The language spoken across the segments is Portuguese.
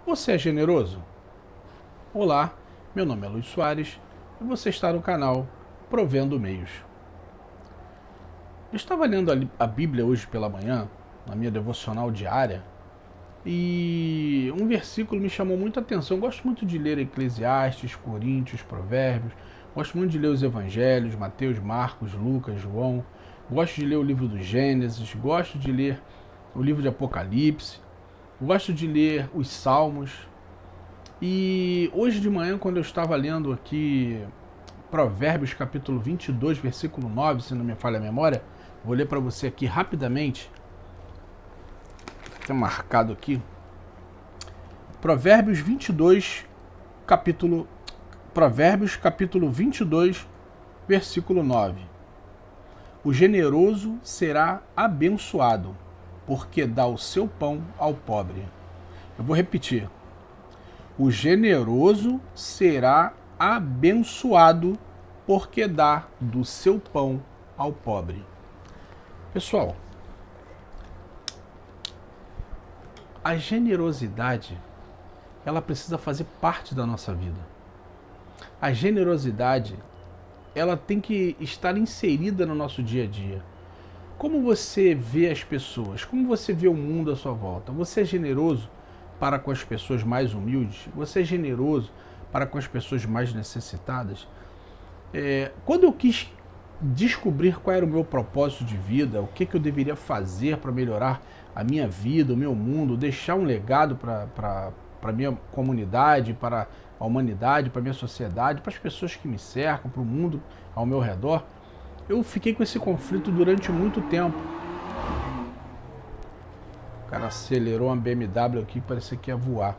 Você é generoso? Olá, meu nome é Luiz Soares e você está no canal Provendo Meios. Eu estava lendo a Bíblia hoje pela manhã, na minha devocional diária, e um versículo me chamou muita atenção. Eu gosto muito de ler Eclesiastes, Coríntios, Provérbios, gosto muito de ler os Evangelhos, Mateus, Marcos, Lucas, João, gosto de ler o livro do Gênesis, gosto de ler o livro de Apocalipse, gosto de ler os Salmos. E hoje de manhã, quando eu estava lendo aqui Provérbios capítulo 22, versículo 9, se não me falha a memória, vou ler para você aqui rapidamente. Está marcado aqui. Provérbios 22, versículo 9. O generoso será abençoado, porque dá o seu pão ao pobre. Eu vou repetir. O generoso será abençoado, porque dá do seu pão ao pobre. Pessoal, a generosidade, ela precisa fazer parte da nossa vida. A generosidade, ela tem que estar inserida no nosso dia a dia. Como você vê as pessoas? Como você vê o mundo à sua volta? Você é generoso para com as pessoas mais humildes? Você é generoso para com as pessoas mais necessitadas? Quando eu quis descobrir qual era o meu propósito de vida, o que eu deveria fazer para melhorar a minha vida, o meu mundo, deixar um legado para a minha comunidade, para a humanidade, para a minha sociedade, para as pessoas que me cercam, para o mundo ao meu redor, eu fiquei com esse conflito durante muito tempo. O cara acelerou uma BMW aqui, parecia que ia voar.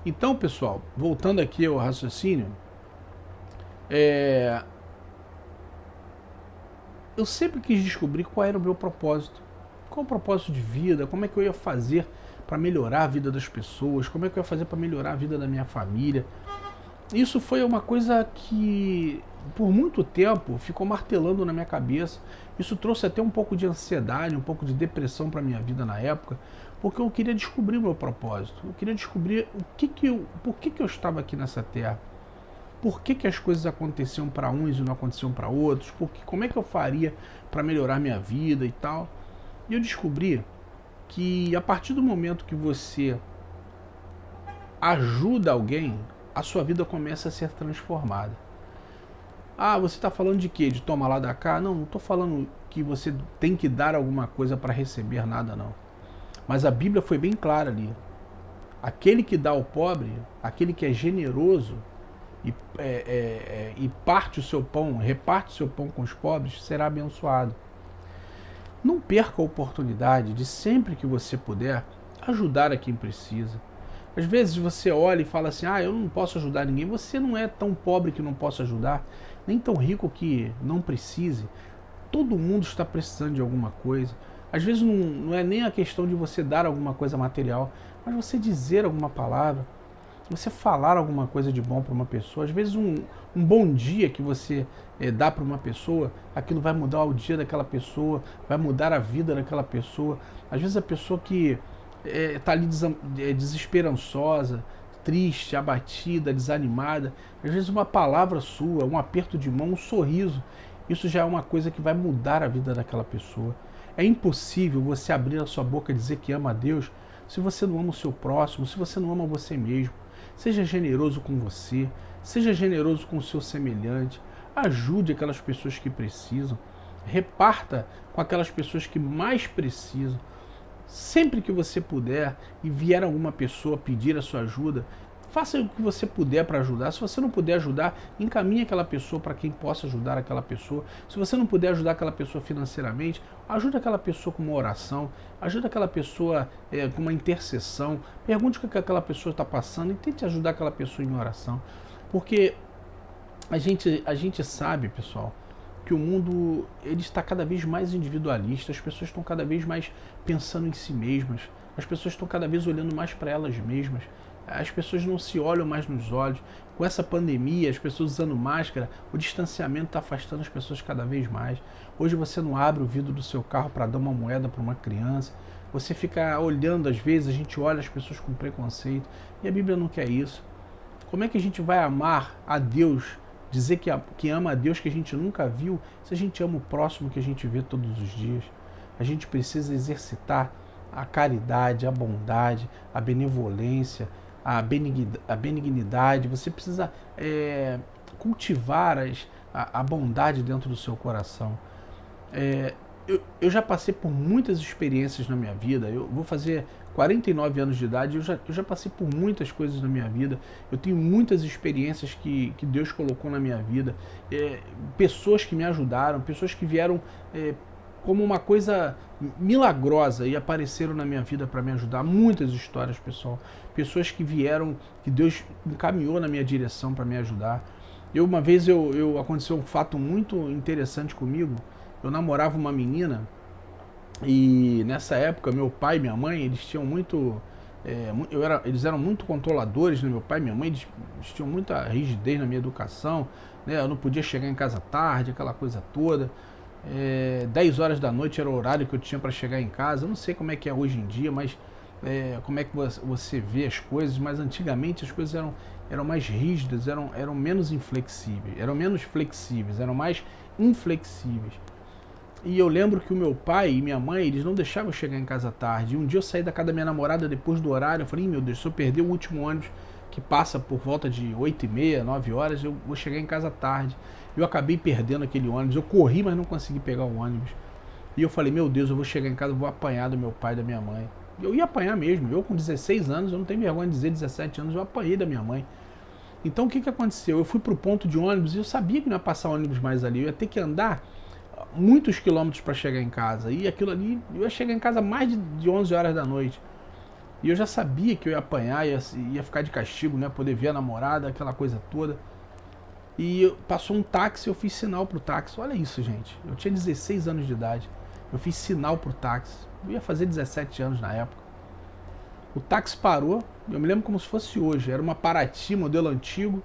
Então, pessoal, voltando aqui ao raciocínio, eu sempre quis descobrir qual era o meu propósito. Qual o propósito de vida, como é que eu ia fazer para melhorar a vida das pessoas, como é que eu ia fazer para melhorar a vida da minha família. Isso foi uma coisa que, por muito tempo, ficou martelando na minha cabeça. Isso trouxe até um pouco de ansiedade, um pouco de depressão para a minha vida na época, porque eu queria descobrir o meu propósito. Eu queria descobrir por que eu estava aqui nessa terra. Por que as coisas aconteciam para uns e não aconteciam para outros. Como é que eu faria para melhorar minha vida e tal. E eu descobri que a partir do momento que você ajuda alguém, a sua vida começa a ser transformada. Ah, você está falando de quê? De tomar lá da cá? Não, não estou falando que você tem que dar alguma coisa para receber nada, não. Mas a Bíblia foi bem clara ali. Aquele que dá ao pobre, aquele que é generoso e parte o seu pão, reparte o seu pão com os pobres, será abençoado. Não perca a oportunidade de, sempre que você puder, ajudar a quem precisa. Às vezes você olha e fala assim, eu não posso ajudar ninguém. Você não é tão pobre que não possa ajudar, nem tão rico que não precise. Todo mundo está precisando de alguma coisa. Às vezes não é nem a questão de você dar alguma coisa material, mas você dizer alguma palavra, você falar alguma coisa de bom para uma pessoa. Às vezes um bom dia que você dá para uma pessoa, aquilo vai mudar o dia daquela pessoa, vai mudar a vida daquela pessoa. Às vezes a pessoa que está ali desesperançosa, triste, abatida, desanimada, às vezes uma palavra sua, um aperto de mão, um sorriso, isso já é uma coisa que vai mudar a vida daquela pessoa. É impossível você abrir a sua boca e dizer que ama a Deus se você não ama o seu próximo, se você não ama você mesmo. Seja generoso com você, seja generoso com o seu semelhante, ajude aquelas pessoas que precisam, reparta com aquelas pessoas que mais precisam. Sempre que você puder e vier alguma pessoa pedir a sua ajuda, faça o que você puder para ajudar. Se você não puder ajudar, encaminhe aquela pessoa para quem possa ajudar aquela pessoa. Se você não puder ajudar aquela pessoa financeiramente, ajude aquela pessoa com uma oração, ajude aquela pessoa com uma intercessão, pergunte o que aquela pessoa está passando e tente ajudar aquela pessoa em oração. Porque a gente sabe, pessoal, que o mundo ele está cada vez mais individualista, as pessoas estão cada vez mais pensando em si mesmas, as pessoas estão cada vez olhando mais para elas mesmas, as pessoas não se olham mais nos olhos. Com essa pandemia, as pessoas usando máscara, o distanciamento está afastando as pessoas cada vez mais. Hoje você não abre o vidro do seu carro para dar uma moeda para uma criança, você fica olhando, às vezes a gente olha as pessoas com preconceito, e a Bíblia não quer isso. Como é que a gente vai amar a Deus, dizer que ama a Deus que a gente nunca viu, se a gente ama o próximo que a gente vê todos os dias? A gente precisa exercitar a caridade, a bondade, a benevolência, a benignidade. Você precisa cultivar a bondade dentro do seu coração. Eu já passei por muitas experiências na minha vida. Eu vou fazer 49 anos de idade, eu já passei por muitas coisas na minha vida. Eu tenho muitas experiências que Deus colocou na minha vida. Pessoas que me ajudaram, pessoas que vieram como uma coisa milagrosa e apareceram na minha vida para me ajudar. Muitas histórias, pessoal. Pessoas que vieram, que Deus encaminhou na minha direção para me ajudar. Uma vez aconteceu um fato muito interessante comigo. Eu namorava uma menina e nessa época meu pai e minha mãe, eles tinham muito... eles eram muito controladores, né? Meu pai e minha mãe, eles tinham muita rigidez na minha educação, né? Eu não podia chegar em casa tarde, aquela coisa toda. 10 horas da noite era o horário que eu tinha para chegar em casa. Eu não sei como é que é hoje em dia, mas como é que você vê as coisas, mas antigamente as coisas eram mais rígidas, eram menos inflexíveis, eram menos flexíveis, eram mais inflexíveis. E eu lembro que o meu pai e minha mãe, eles não deixavam eu chegar em casa tarde. E um dia eu saí da casa da minha namorada depois do horário, eu falei, meu Deus, se eu perder o último ônibus que passa por volta de 8h30, 9 horas, eu vou chegar em casa tarde. Eu acabei perdendo aquele ônibus, eu corri, mas não consegui pegar o ônibus. E eu falei, meu Deus, eu vou chegar em casa, eu vou apanhar do meu pai e da minha mãe. Eu ia apanhar mesmo, eu com 16 anos, eu não tenho vergonha de dizer 17 anos, eu apanhei da minha mãe. Então o que aconteceu? Eu fui pro ponto de ônibus e eu sabia que não ia passar ônibus mais ali, eu ia ter que andar muitos quilômetros para chegar em casa. E aquilo ali, eu ia chegar em casa mais de 11 horas da noite. E eu já sabia que eu ia apanhar, ia ficar de castigo, né? Poder ver a namorada, aquela coisa toda. E passou um táxi, eu fiz sinal pro táxi. Olha isso, gente. Eu tinha 16 anos de idade. Eu fiz sinal pro táxi. Eu ia fazer 17 anos na época. O táxi parou, eu me lembro como se fosse hoje. Era uma Paraty, modelo antigo.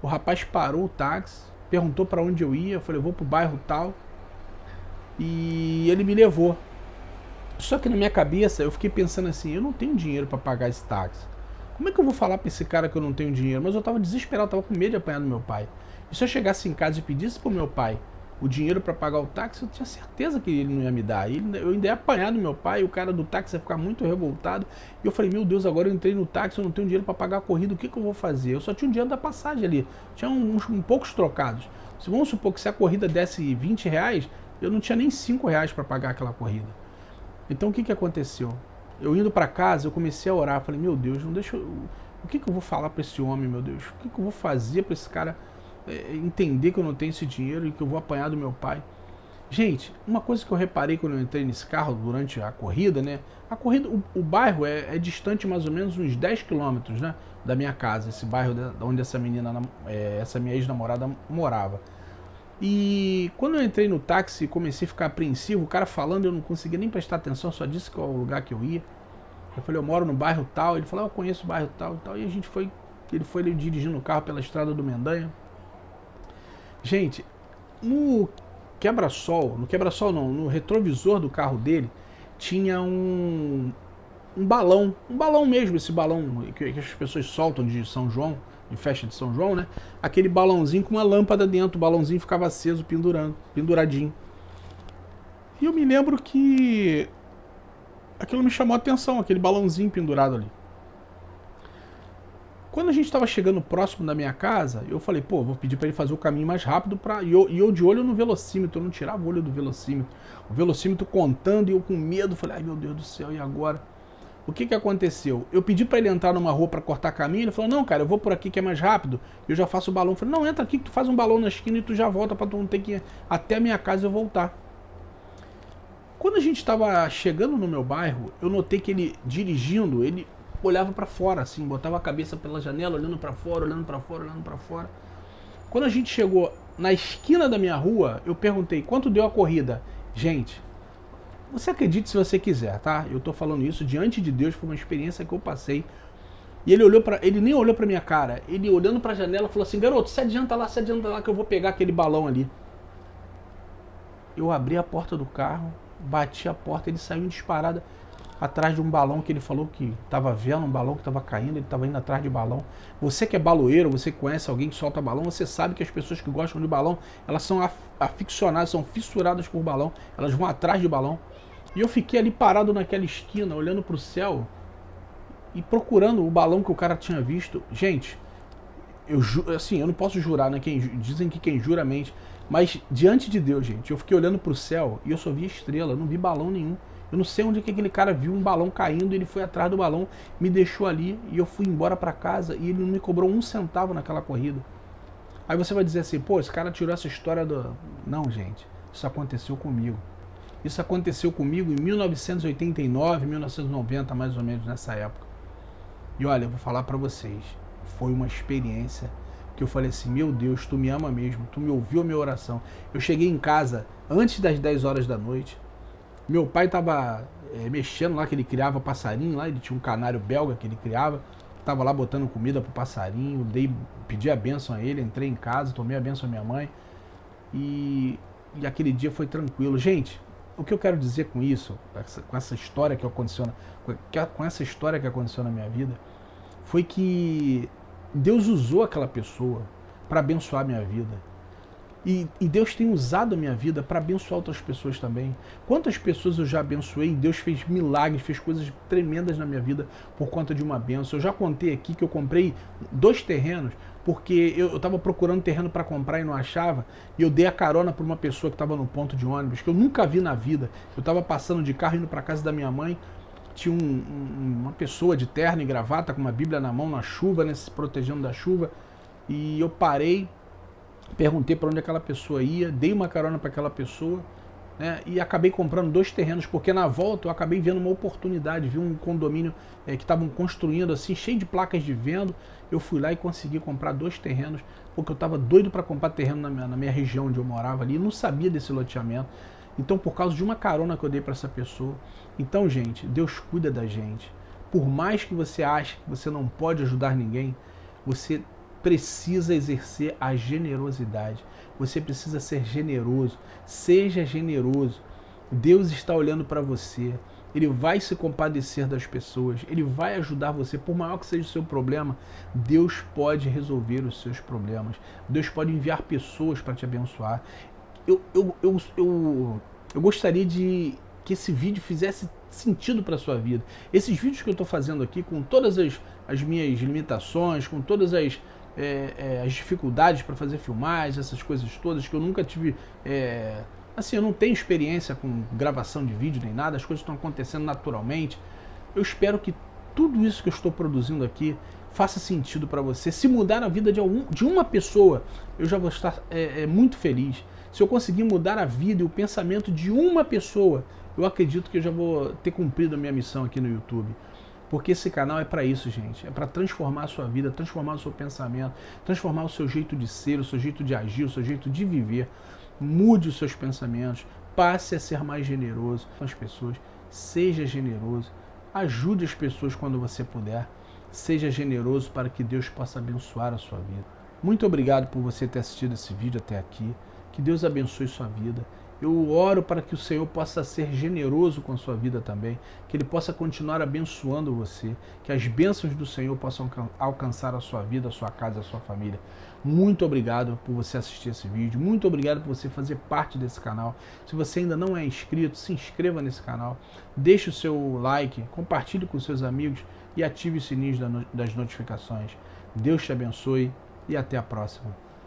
O rapaz parou o táxi, perguntou para onde eu ia. Eu falei, eu vou pro bairro tal. E ele me levou. Só que na minha cabeça eu fiquei pensando assim, eu não tenho dinheiro para pagar esse táxi. Como é que eu vou falar para esse cara que eu não tenho dinheiro? Mas eu tava desesperado, eu tava com medo de apanhar do meu pai. E se eu chegasse em casa e pedisse pro meu pai o dinheiro para pagar o táxi, eu tinha certeza que ele não ia me dar. Eu ainda ia apanhar do meu pai, o cara do táxi ia ficar muito revoltado. E eu falei, meu Deus, agora eu entrei no táxi, eu não tenho dinheiro para pagar a corrida, o que eu vou fazer? Eu só tinha um dinheiro da passagem ali, tinha poucos trocados. Se vamos supor que se a corrida desse 20 reais, eu não tinha nem 5 reais para pagar aquela corrida. Então o que aconteceu? Eu indo para casa, eu comecei a orar, falei, meu Deus, não deixa o que eu vou falar para esse homem, meu Deus? O que eu vou fazer para esse cara entender que eu não tenho esse dinheiro e que eu vou apanhar do meu pai? Gente, uma coisa que eu reparei quando eu entrei nesse carro durante a corrida, né? A corrida, o bairro é distante mais ou menos uns 10 quilômetros, né, da minha casa, esse bairro onde essa menina, essa minha ex-namorada morava. E quando eu entrei no táxi e comecei a ficar apreensivo, o cara falando, eu não conseguia nem prestar atenção, só disse qual é o lugar que eu ia. Eu falei, eu moro no bairro tal. Ele falou, eu conheço o bairro tal e tal. E a gente foi, ele foi dirigindo o carro pela estrada do Mendanha. Gente, no quebra-sol não, no retrovisor do carro dele, tinha um balão mesmo, esse balão que as pessoas soltam de São João, de festa de São João, né? Aquele balãozinho com uma lâmpada dentro, o balãozinho ficava aceso, penduradinho. E eu me lembro que aquilo me chamou a atenção, aquele balãozinho pendurado ali. Quando a gente estava chegando próximo da minha casa, eu falei, pô, vou pedir para ele fazer o caminho mais rápido. E eu de olho no velocímetro, eu não tirava o olho do velocímetro. O velocímetro contando e eu com medo, falei, ai meu Deus do céu, e agora? O que aconteceu? Eu pedi para ele entrar numa rua para cortar caminho, ele falou, não cara, eu vou por aqui que é mais rápido, eu já faço o balão. Eu falei, não, entra aqui que tu faz um balão na esquina e tu já volta para tu não ter que ir até a minha casa e eu voltar. Quando a gente estava chegando no meu bairro, eu notei que ele dirigindo, ele olhava para fora, assim, botava a cabeça pela janela, olhando para fora, olhando para fora, olhando para fora. Quando a gente chegou na esquina da minha rua, eu perguntei, quanto deu a corrida? Gente, você acredite se você quiser, tá? Eu tô falando isso diante de Deus, foi uma experiência que eu passei. E ele nem olhou pra minha cara, ele olhando pra janela falou assim, garoto, se adianta lá que eu vou pegar aquele balão ali. Eu abri a porta do carro, bati a porta, ele saiu em disparada. atrás de um balão que ele falou que estava vendo, um balão que estava caindo, ele estava indo atrás de balão. Você que é baloeiro, você que conhece alguém que solta balão, você sabe que as pessoas que gostam de balão, elas são aficionadas, são fissuradas por balão, elas vão atrás de balão. E eu fiquei ali parado naquela esquina, olhando para o céu e procurando o balão que o cara tinha visto. Gente, eu não posso jurar, né? Dizem que quem jura mente. Mas diante de Deus, gente, eu fiquei olhando pro céu e eu só vi estrela, eu não vi balão nenhum. Eu não sei onde que aquele cara viu um balão caindo, ele foi atrás do balão, me deixou ali e eu fui embora para casa e ele não me cobrou um centavo naquela corrida. Aí você vai dizer assim, pô, esse cara tirou essa história do... Não, gente, isso aconteceu comigo. Isso aconteceu comigo em 1989, 1990, mais ou menos nessa época. E olha, eu vou falar para vocês, foi uma experiência que eu falei assim, meu Deus, tu me ama mesmo, tu me ouviu a minha oração. Eu cheguei em casa antes das 10 horas da noite, meu pai estava mexendo lá, que ele criava passarinho lá, ele tinha um canário belga que ele criava, estava lá botando comida pro passarinho, pedi a bênção a ele, entrei em casa, tomei a bênção à minha mãe, e aquele dia foi tranquilo. Gente, o que eu quero dizer com isso, com essa história que aconteceu na minha vida, foi que Deus usou aquela pessoa para abençoar a minha vida. E Deus tem usado a minha vida para abençoar outras pessoas também. Quantas pessoas eu já abençoei? Deus fez milagres, fez coisas tremendas na minha vida por conta de uma bênção. Eu já contei aqui que eu comprei 2 terrenos porque eu estava procurando terreno para comprar e não achava. E eu dei a carona para uma pessoa que estava no ponto de ônibus, que eu nunca vi na vida. Eu estava passando de carro indo para casa da minha mãe. Tinha uma pessoa de terno e gravata com uma Bíblia na mão, na chuva, né, se protegendo da chuva. E eu parei, perguntei para onde aquela pessoa ia, dei uma carona para aquela pessoa, né, e acabei comprando 2 terrenos, porque na volta eu acabei vendo uma oportunidade, vi um condomínio que estavam construindo assim, cheio de placas de venda. Eu fui lá e consegui comprar 2 terrenos, porque eu estava doido para comprar terreno na minha região onde eu morava ali, não sabia desse loteamento. Então, por causa de uma carona que eu dei para essa pessoa. Então, gente, Deus cuida da gente. Por mais que você ache que você não pode ajudar ninguém, você precisa exercer a generosidade. Você precisa ser generoso. Seja generoso. Deus está olhando para você. Ele vai se compadecer das pessoas. Ele vai ajudar você. Por maior que seja o seu problema, Deus pode resolver os seus problemas. Deus pode enviar pessoas para te abençoar. Eu gostaria que esse vídeo fizesse sentido para a sua vida. Esses vídeos que eu estou fazendo aqui, com todas as minhas limitações, com todas as dificuldades para fazer filmagens, essas coisas todas, que eu nunca tive... assim, eu não tenho experiência com gravação de vídeo nem nada, as coisas estão acontecendo naturalmente. Eu espero que tudo isso que eu estou produzindo aqui faça sentido para você. Se mudar a vida de uma pessoa, eu já vou estar muito feliz. Se eu conseguir mudar a vida e o pensamento de uma pessoa, eu acredito que eu já vou ter cumprido a minha missão aqui no YouTube. Porque esse canal é para isso, gente. É para transformar a sua vida, transformar o seu pensamento, transformar o seu jeito de ser, o seu jeito de agir, o seu jeito de viver. Mude os seus pensamentos, passe a ser mais generoso com as pessoas, seja generoso, ajude as pessoas quando você puder, seja generoso para que Deus possa abençoar a sua vida. Muito obrigado por você ter assistido esse vídeo até aqui. Que Deus abençoe sua vida. Eu oro para que o Senhor possa ser generoso com a sua vida também, que Ele possa continuar abençoando você, que as bênçãos do Senhor possam alcançar a sua vida, a sua casa, a sua família. Muito obrigado por você assistir esse vídeo, muito obrigado por você fazer parte desse canal. Se você ainda não é inscrito, se inscreva nesse canal, deixe o seu like, compartilhe com seus amigos e ative o sininho das notificações. Deus te abençoe e até a próxima.